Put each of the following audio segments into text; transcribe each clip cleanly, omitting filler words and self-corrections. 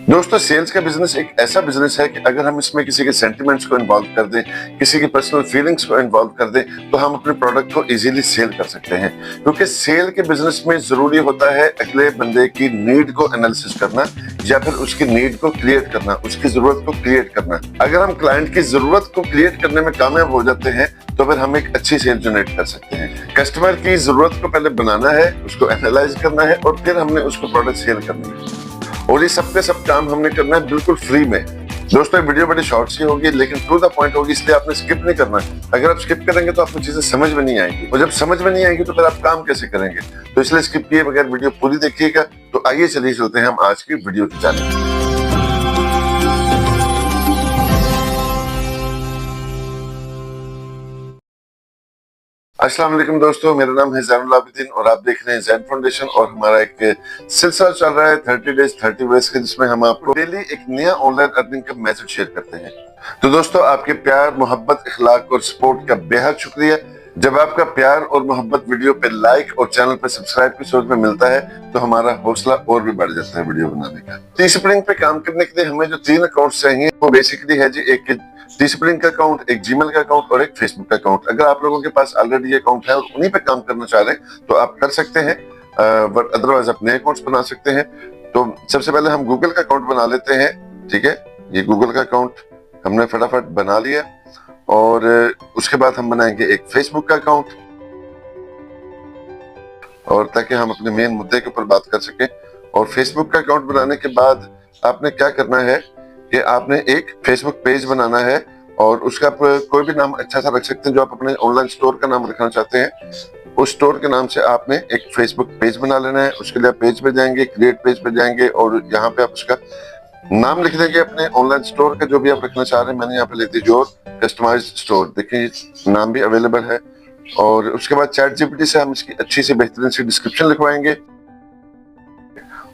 दोस्तों, सेल्स का बिजनेस एक ऐसा बिजनेस है कि अगर हम इसमें किसी के सेंटिमेंट्स को इन्वॉल्व कर दें, किसी की पर्सनल फीलिंग्स को इन्वॉल्व कर दें, तो हम अपने प्रोडक्ट को इजीली सेल कर सकते हैं। क्योंकि सेल के बिजनेस में जरूरी होता है अगले बंदे की नीड को एनालिसिस करना या फिर उसकी नीड को क्रिएट करना, उसकी जरूरत को क्रिएट करना। अगर हम क्लाइंट की जरूरत को क्रिएट करने में कामयाब हो जाते हैं तो फिर हम एक अच्छी सेल जनरेट कर सकते हैं। कस्टमर की जरूरत को पहले बनाना है, उसको एनालाइज करना है और फिर हमने उसको प्रोडक्ट सेल करना है। और ये सब के सब काम हमने करना है बिल्कुल फ्री में। दोस्तों, वीडियो बड़ी शॉर्ट सी होगी लेकिन टू द पॉइंट होगी, इसलिए आपने स्किप नहीं करना। अगर आप स्किप करेंगे तो आपको चीजें समझ में नहीं आएंगी, और जब समझ में नहीं आएंगी तो फिर आप काम कैसे करेंगे। तो इसलिए स्किप किए बगैर वीडियो पूरी देखिएगा। तो आइए चलिए चलते हैं हम आज की वीडियो की जानिब। अस्सलाम वालेकुम दोस्तों, मेरा नाम है ज़ैनुल आबिदीन और आप देख रहे हैं ज़ैन फाउंडेशन। और हमारा एक सिलसिला चल रहा है 30 डेज 30 वेज का, जिसमें हम आपको डेली एक नया ऑनलाइन अर्निंग का मेथड शेयर करते हैं। तो दोस्तों, आपके प्यार, मोहब्बत, इखलाक और सपोर्ट का बेहद शुक्रिया। जब आपका प्यार और मोहब्बत वीडियो पे लाइक और चैनल पे सब्सक्राइब की सूरत में मिलता है तो हमारा हौसला और भी बढ़ जाता है वीडियो बनाने का। टी-स्प्रिंग पे काम करने के लिए हमें जो 3 अकाउंट चाहिए वो बेसिकली है जी, एक टी-स्प्रिंग का अकाउंट, एक जीमेल का अकाउंट और एक फेसबुक का अकाउंट। अगर आप लोगों के पास ऑलरेडी ये अकाउंट है और उन्हीं पे काम करना चाह रहे हैं तो आप कर सकते हैं, बट अदरवाइज आप नए अकाउंट्स बना सकते हैं। तो सबसे पहले हम गूगल का अकाउंट बना लेते हैं। ठीक है, ये गूगल का अकाउंट हमने फटाफट बना लिया और उसके बाद हम बनाएंगे एक फेसबुक का अकाउंट, और ताकि हम अपने मेन मुद्दे के ऊपर बात कर सकें। और फेसबुक का अकाउंट बनाने के बाद आपने क्या करना है कि आपने एक फेसबुक पेज बनाना है और उसका आप कोई भी नाम अच्छा सा रख सकते हैं जो आप अपने ऑनलाइन स्टोर का नाम रखना चाहते हैं। उस स्टोर के नाम से आपने एक फेसबुक पेज बना लेना है। उसके लिए आप पेज पे जाएंगे, क्रिएट पेज पे जाएंगे और यहाँ पे आप उसका नाम लिख देंगे अपने ऑनलाइन स्टोर का जो भी आप रखना चाह रहे हैं। मैंने यहाँ पे लिख दी योर कस्टमाइज्ड स्टोर, देखिए नाम भी अवेलेबल है। और उसके बाद चैट जीपीटी से हम इसकी अच्छी सी बेहतरीन सी डिस्क्रिप्शन लिखवाएंगे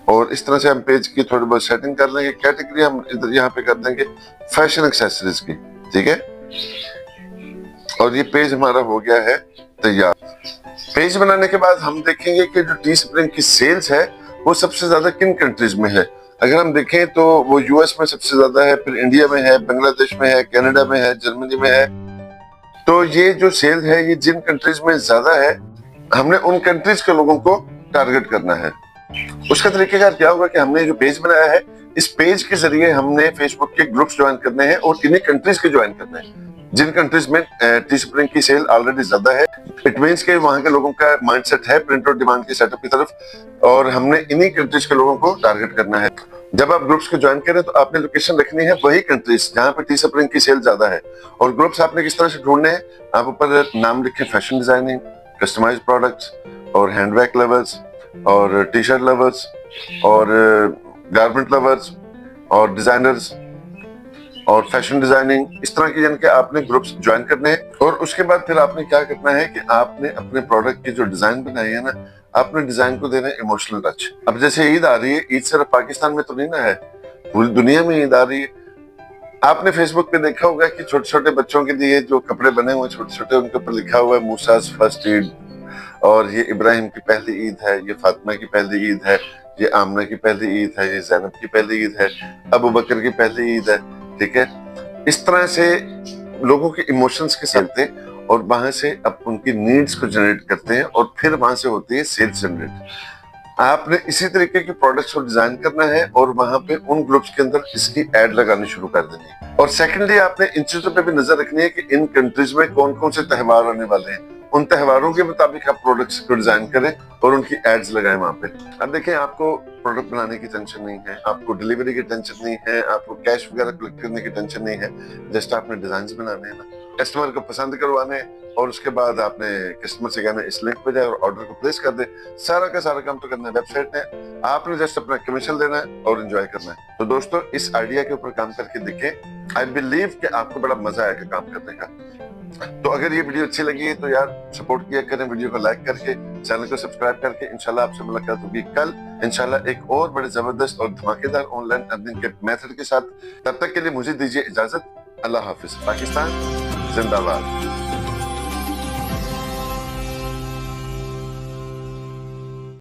और इस तरह से हम पेज की थोड़ी बहुत सेटिंग कर लेंगे। कैटेगरी हम इधर यहाँ पे कर देंगे फैशन एक्सेसरीज की। ठीक है, और ये पेज हमारा हो गया है तैयार। पेज बनाने के बाद हम देखेंगे कि जो टी-स्प्रिंग की सेल्स है वो सबसे ज्यादा किन कंट्रीज में है। अगर हम देखें तो वो यूएस में सबसे ज्यादा है, फिर इंडिया में है, बांग्लादेश में है, कनाडा में है, जर्मनी में है। तो ये जो सेल है ये जिन कंट्रीज में ज्यादा है, हमने उन कंट्रीज के लोगों को टारगेट करना है। उसका तरीकेकार क्या होगा कि हमने जो पेज बनाया है, इस पेज के जरिए हमने फेसबुक के ग्रुप्स ज्वाइन करने हैं और इन्हीं कंट्रीज के ज्वाइन करने हैं जिन कंट्रीज में टी-स्प्रिंग की सेल ऑलरेडी ज्यादा है। इट मींस के वहां के लोगों का माइंडसेट है प्रिंट और डिमांड के सेटअप की तरफ, और हमने इन्हीं कंट्रीज के लोगों को टारगेट करना है। जब आप ग्रुप्स को ज्वाइन करें तो आपने लोकेशन रखनी है वही कंट्रीज जहां पे टी-स्प्रिंग की सेल ज्यादा है। और ग्रुप्स आपने किस तरह से ढूंढने हैं, आप ऊपर नाम लिखें फैशन डिजाइनिंग, कस्टमाइज्ड प्रोडक्ट्स और हैंडबैग लवर्स और टी शर्ट लवर्स और गारमेंट लवर्स और डिजाइनर्स और फैशन डिजाइनिंग, इस तरह की यानी कि आपने ग्रुप्स ज्वाइन करने हैं। और उसके बाद फिर आपने क्या करना है कि आपने अपने प्रोडक्ट की जो डिजाइन बनाई है ना, आपने डिजाइन को देना है इमोशनल टच। अब जैसे ईद आ रही है, ईद सिर्फ पाकिस्तान में तो नहीं ना है, पूरी दुनिया में ईद आ रही है। आपने फेसबुक पे देखा होगा कि छोटे छोटे बच्चों के लिए जो कपड़े बने हुए छोटे छोटे, उनके ऊपर लिखा हुआ है मूसास फर्स्ट ईद, और ये इब्राहिम की पहली ईद है, ये फातिमा की पहली ईद है, ये आमना की पहली ईद है, ये ज़ैनब की पहली ईद है, अबू बकर की पहली ईद है। ठीक है, इस तरह से लोगों के इमोशंस के चलते और वहां से अब उनकी नीड्स को जनरेट करते हैं और फिर वहां से होती है सेल्स जनरेट। आपने इसी तरीके के प्रोडक्ट्स को डिजाइन करना है और वहां पे उन ग्रुप्स के अंदर इसकी एड लगानी शुरू कर देनी है। और सेकेंडली आपने इन चीजों पे भी नजर रखनी है कि इन कंट्रीज में कौन कौन से त्यौहार आने वाले हैं, उन त्योहारों के मुताबिक आप प्रोडक्ट्स को डिजाइन करें और उनकी एड्स लगाएं वहां पे। अब देखें, आपको प्रोडक्ट बनाने की टेंशन नहीं है, आपको डिलीवरी की टेंशन नहीं है, आपको कैश वगैरह कलेक्ट करने की टेंशन नहीं है। जस्ट आपने डिजाइन बनाने हैं ना, कस्टमर को पसंद करवाने और उसके बाद आपने कस्टमर से कहना इस लिंक पे जाए और ऑर्डर को प्लेस कर दे। सारा का सारा काम तो करना है वेबसाइट में, आपने जस्ट अपना कमीशन लेना है और एंजॉय करना है। तो दोस्तों, इस आइडिया के ऊपर काम करके देखें, आई बिलीव कि आपको बड़ा मजा आएगा काम करने का। तो अगर ये वीडियो अच्छी लगी है तो यार सपोर्ट किया करें, वीडियो को लाइक करके, चैनल को सब्सक्राइब करके। इंशाल्लाह आपसे मुलाकात होगी कल, इंशाल्लाह एक और बड़े जबरदस्त और धमाकेदार ऑनलाइन अर्निंग के मेथड के साथ। तब तक के लिए मुझे दीजिए इजाजत। अल्लाह हाफिज। पाकिस्तान जिंदाबाद।